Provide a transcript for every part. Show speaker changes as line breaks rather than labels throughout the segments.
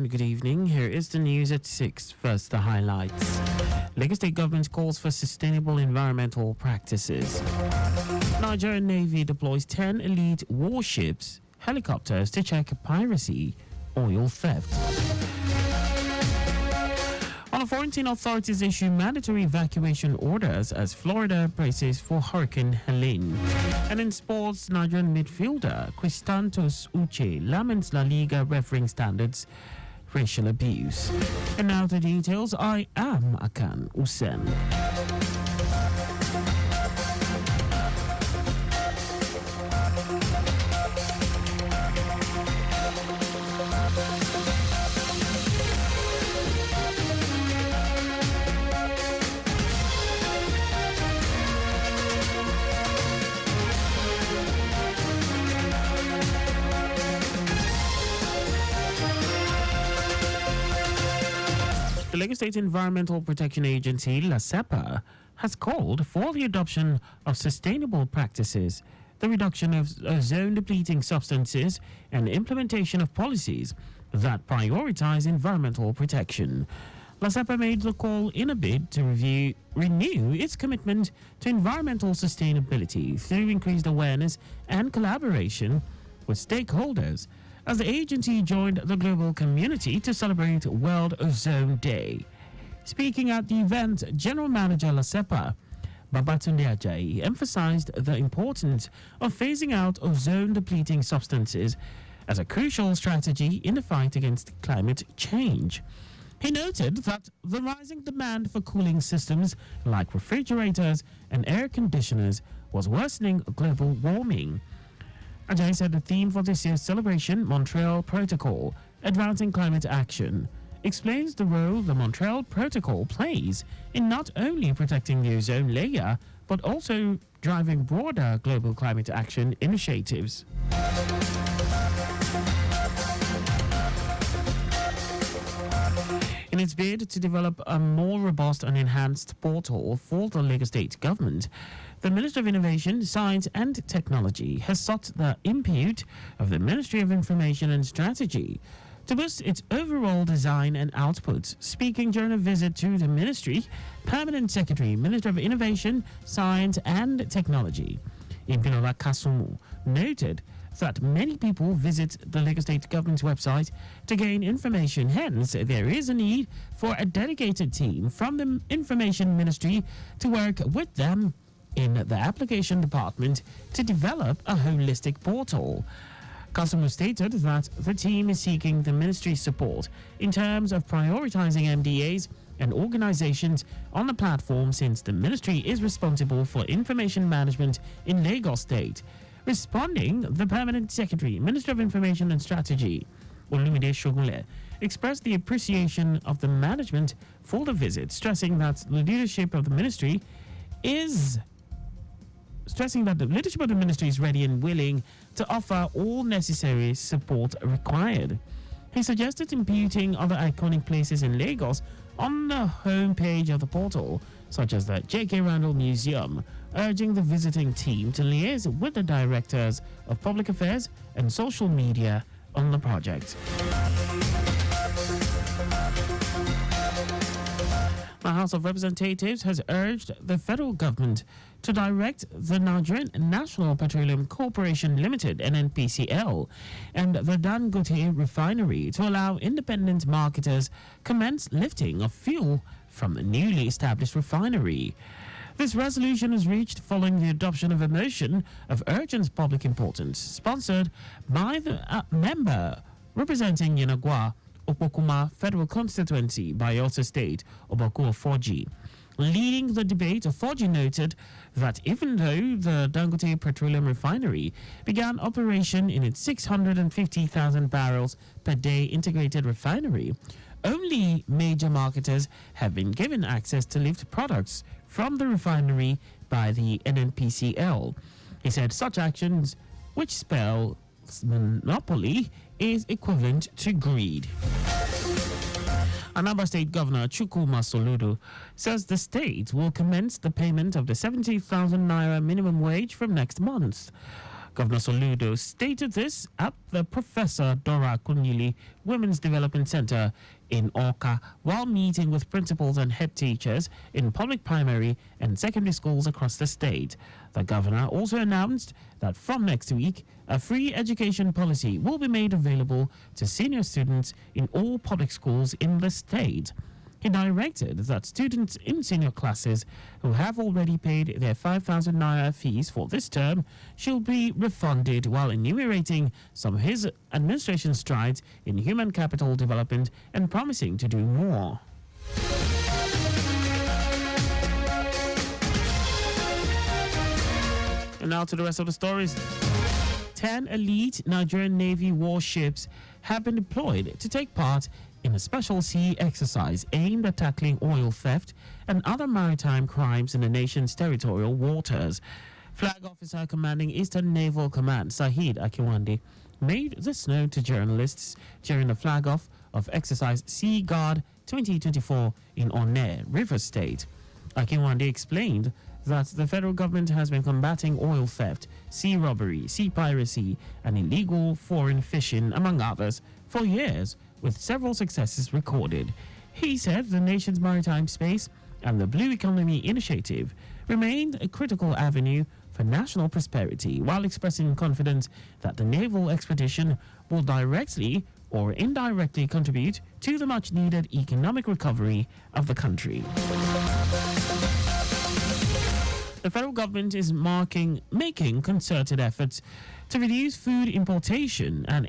and good evening. Here is the news at 6. First, the highlights. Lagos State government calls for sustainable environmental practices. Nigerian Navy deploys 10 elite warships, helicopters to check piracy, oil theft. On a quarantine, authorities issue mandatory evacuation orders as Florida braces for Hurricane Helene. And in sports, Nigerian midfielder Cristantos Uche laments La Liga refereeing standards, racial abuse. And now the details. I am Akan Usen. The Lagos State Environmental Protection Agency, LASEPA, has called for the adoption of sustainable practices, the reduction of ozone-depleting substances, and implementation of policies that prioritize environmental protection. LASEPA made the call in a bid to renew its commitment to environmental sustainability through increased awareness and collaboration with stakeholders, as the agency joined the global community to celebrate World Ozone Day. Speaking at the event, General Manager LASEPA, Babatunde Ajayi, emphasized the importance of phasing out ozone-depleting substances as a crucial strategy in the fight against climate change. He noted that the rising demand for cooling systems like refrigerators and air conditioners was worsening global warming. Ajayi said the theme for this year's celebration, Montreal Protocol, Advancing Climate Action, explains the role the Montreal Protocol plays in not only protecting the ozone layer, but also driving broader global climate action initiatives. In its bid to develop a more robust and enhanced portal for the Lagos State government, the Ministry of Innovation, Science and Technology has sought the input of the Ministry of Information and Strategy to boost its overall design and output. Speaking during a visit to the ministry, Permanent Secretary, Minister of Innovation, Science and Technology, Ibilola Kasumu, noted that many people visit the Lagos State government's website to gain information. Hence, there is a need for a dedicated team from the Information Ministry to work with them in the application department to develop a holistic portal. Kasumu stated that the team is seeking the ministry's support in terms of prioritizing MDAs and organizations on the platform, since the ministry is responsible for information management in Lagos State. Responding, the Permanent Secretary, Minister of Information and Strategy, Olumide Shogunle, expressed the appreciation of the management for the visit, stressing that the leadership of the ministry is ready and willing to offer all necessary support required. He suggested imputing other iconic places in Lagos on the homepage of the portal, such as the J.K. Randall Museum, urging the visiting team to liaise with the directors of public affairs and social media on the project. The House of Representatives has urged the federal government to direct the Nigerian National Petroleum Corporation Limited (NNPCL) and the Dangote refinery to allow independent marketers commence lifting of fuel from the newly established refinery. This resolution was reached following the adoption of a motion of urgent public importance sponsored by the member representing Yenagwa Opokuma Federal Constituency, Bayelsa State, Obaku Ofoji. Leading the debate, Ofoji noted that even though the Dangote Petroleum Refinery began operation in its 650,000 barrels per day integrated refinery, only major marketers have been given access to lift products from the refinery by the NNPCL. He said such actions, which spell monopoly, is equivalent to greed. Anambra State Governor Chukwuma Soludo says the state will commence the payment of the 70,000 naira minimum wage from next month. Governor Soludo stated this at the Professor Dora Kunyili Women's Development Center in Oka while meeting with principals and head teachers in public primary and secondary schools across the state. The governor also announced that from next week, a free education policy will be made available to senior students in all public schools in the state. He directed that students in senior classes who have already paid their 5,000 naira fees for this term should be refunded, while enumerating some of his administration's strides in human capital development and promising to do more. And now to the rest of the stories. 10 elite Nigerian Navy warships have been deployed to take part in a special sea exercise aimed at tackling oil theft and other maritime crimes in the nation's territorial waters. Flag Officer commanding Eastern Naval Command Sahid Akiwande made this known to journalists during the flag-off of Exercise Sea Guard 2024 in Onne, Rivers State. Akiwande explained that the federal government has been combating oil theft, sea robbery, sea piracy, and illegal foreign fishing, among others, for years, with several successes recorded. He said the nation's maritime space and the Blue Economy Initiative remained a critical avenue for national prosperity, while expressing confidence that the naval expedition will directly or indirectly contribute to the much-needed economic recovery of the country. The federal government is making concerted efforts to reduce food importation, and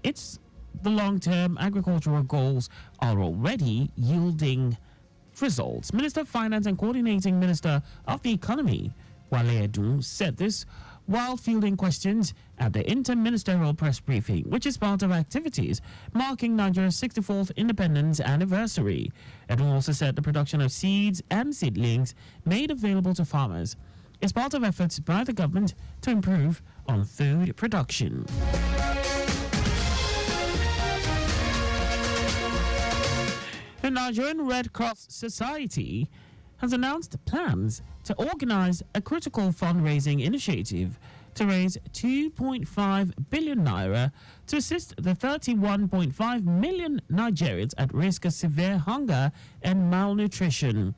the long-term agricultural goals are already yielding results. Minister of Finance and Coordinating Minister of the Economy, Wale Edun, said this while fielding questions at the inter-ministerial press briefing, which is part of activities marking Nigeria's 64th independence anniversary. Edun also said the production of seeds and seedlings made available to farmers is part of efforts by the government to improve on food production. The Nigerian Red Cross Society has announced plans to organize a critical fundraising initiative to raise 2.5 billion naira to assist the 31.5 million Nigerians at risk of severe hunger and malnutrition.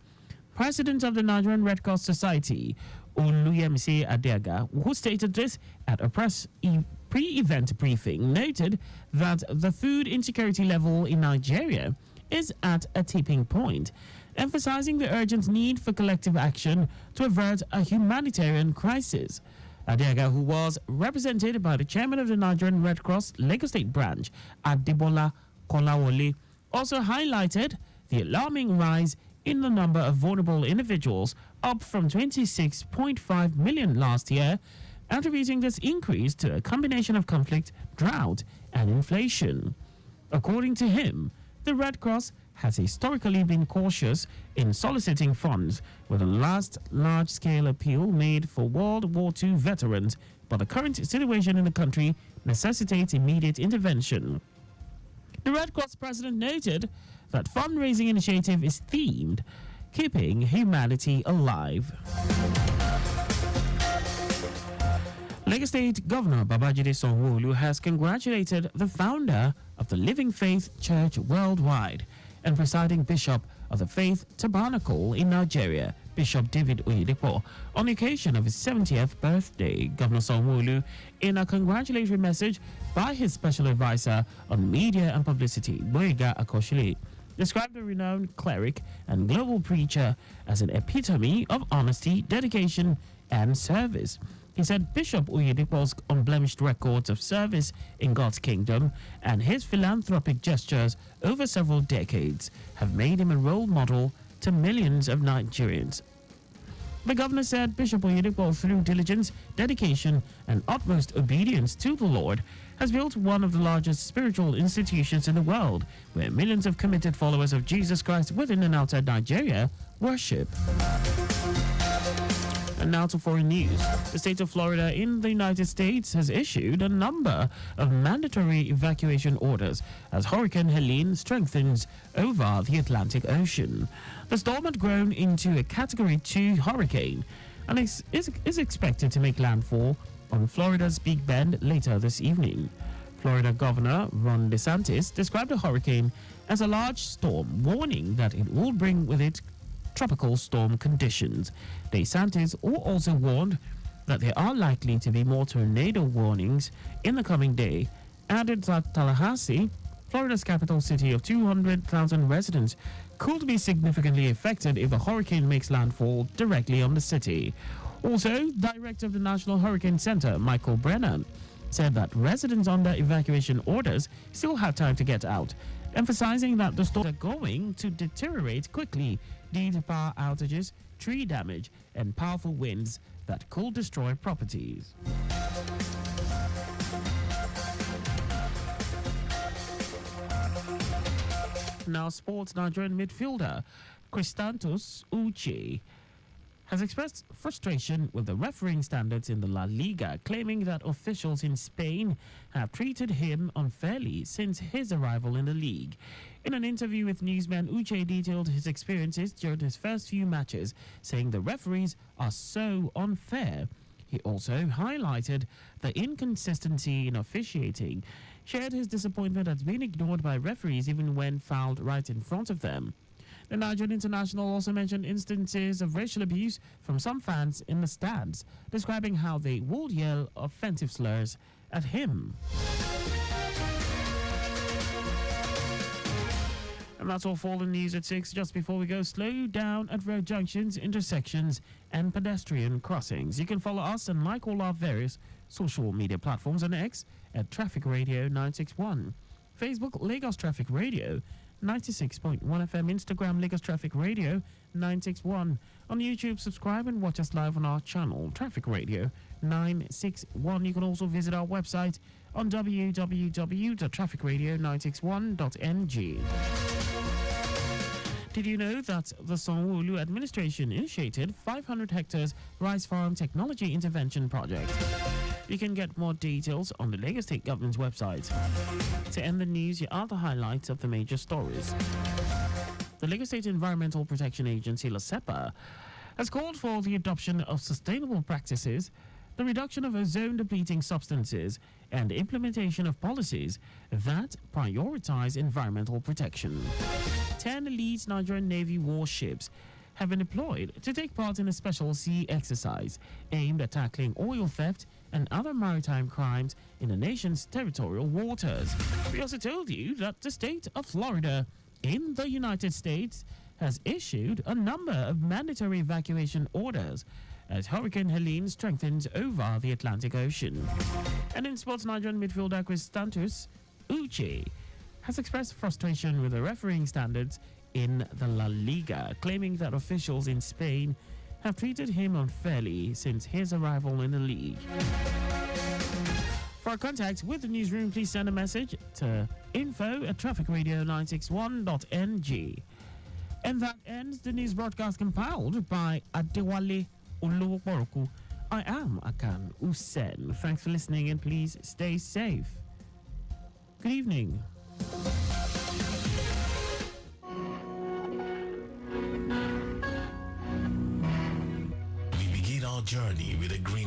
President of the Nigerian Red Cross Society, Oluyemisi Adeaga, who stated this at a pre-event briefing, noted that the food insecurity level in Nigeria is at a tipping point, emphasizing the urgent need for collective action to avert a humanitarian crisis. Adeaga, who was represented by the chairman of the Nigerian Red Cross Lagos State branch, Adebola Kolawole, also highlighted the alarming rise in the number of vulnerable individuals, up from 26.5 million last year, attributing this increase to a combination of conflict, drought, and inflation. According to him, the Red Cross has historically been cautious in soliciting funds, with the last large-scale appeal made for World War II veterans, but the current situation in the country necessitates immediate intervention. The Red Cross president noted that fundraising initiative is themed Keeping Humanity Alive. Lagos State Governor Babajide Sanwo-Olu has congratulated the founder of the Living Faith Church Worldwide and presiding bishop of the Faith Tabernacle in Nigeria, Bishop David Oyedepo, on the occasion of his 70th birthday. Governor Sanwo-Olu, in a congratulatory message by his special advisor on media and publicity, Boyega Akoshile, described the renowned cleric and global preacher as an epitome of honesty, dedication, and service. He said Bishop Oyedepo's unblemished records of service in God's kingdom and his philanthropic gestures over several decades have made him a role model to millions of Nigerians. The governor said Bishop Oyedepo, through diligence, dedication, and utmost obedience to the Lord, has built one of the largest spiritual institutions in the world, where millions of committed followers of Jesus Christ within and outside Nigeria worship. And now to foreign news. The state of Florida in the United States has issued a number of mandatory evacuation orders as Hurricane Helene strengthens over the Atlantic Ocean. The storm had grown into a Category 2 hurricane and is expected to make landfall on Florida's Big Bend later this evening. Florida Governor Ron DeSantis described the hurricane as a large storm, warning that it will bring with it tropical storm conditions. DeSantis also warned that there are likely to be more tornado warnings in the coming day, added that Tallahassee, Florida's capital city of 200,000 residents, could be significantly affected if the hurricane makes landfall directly on the city. Also, Director of the National Hurricane Center, Michael Brennan, said that residents under evacuation orders still have time to get out, emphasizing that the storms are going to deteriorate quickly due to power outages, tree damage, and powerful winds that could destroy properties. Now, sports. Nigerian midfielder Christantus Uche has expressed frustration with the refereeing standards in the La Liga, claiming that officials in Spain have treated him unfairly since his arrival in the league. In an interview with newsman, Uche detailed his experiences during his first few matches, saying the referees are so unfair. He also highlighted the inconsistency in officiating, shared his disappointment at being ignored by referees even when fouled right in front of them. The Nigerian international also mentioned instances of racial abuse from some fans in the stands, describing how they would yell offensive slurs at him. And that's all for the news at 6. Just before we go, slow down at road junctions, intersections, and pedestrian crossings. You can follow us and like all our various social media platforms on X at Traffic Radio 961, Facebook Lagos Traffic Radio 96.1 FM, Instagram Lagos Traffic Radio 961. On YouTube, subscribe and watch us live on our channel, Traffic Radio 961. You can also visit our website on www.trafficradio961.ng. Did you know that the Sanwo-Olu administration initiated 500 hectares rice farm technology intervention project? You can get more details on the Lagos State Government's website. To end the news, here are the highlights of the major stories. The Lagos State Environmental Protection Agency, LASEPA, has called for the adoption of sustainable practices, the reduction of ozone-depleting substances, and implementation of policies that prioritize environmental protection. 10 elite Nigerian Navy warships have been deployed to take part in a special sea exercise aimed at tackling oil theft and other maritime crimes in the nation's territorial waters. We also told you that the state of Florida in the United States has issued a number of mandatory evacuation orders as Hurricane Helene strengthens over the Atlantic Ocean. And in sports, Nigerian midfielder Christantus Uche has expressed frustration with the refereeing standards in the La Liga, claiming that officials in Spain have treated him unfairly since his arrival in the league. For contact with the newsroom, please send a message to info@trafficradio961.ng. And that ends the news broadcast compiled by Adewale Olowoporoku. I am Akan Usen. Thanks for listening and please stay safe. Good evening.
We begin our journey with a green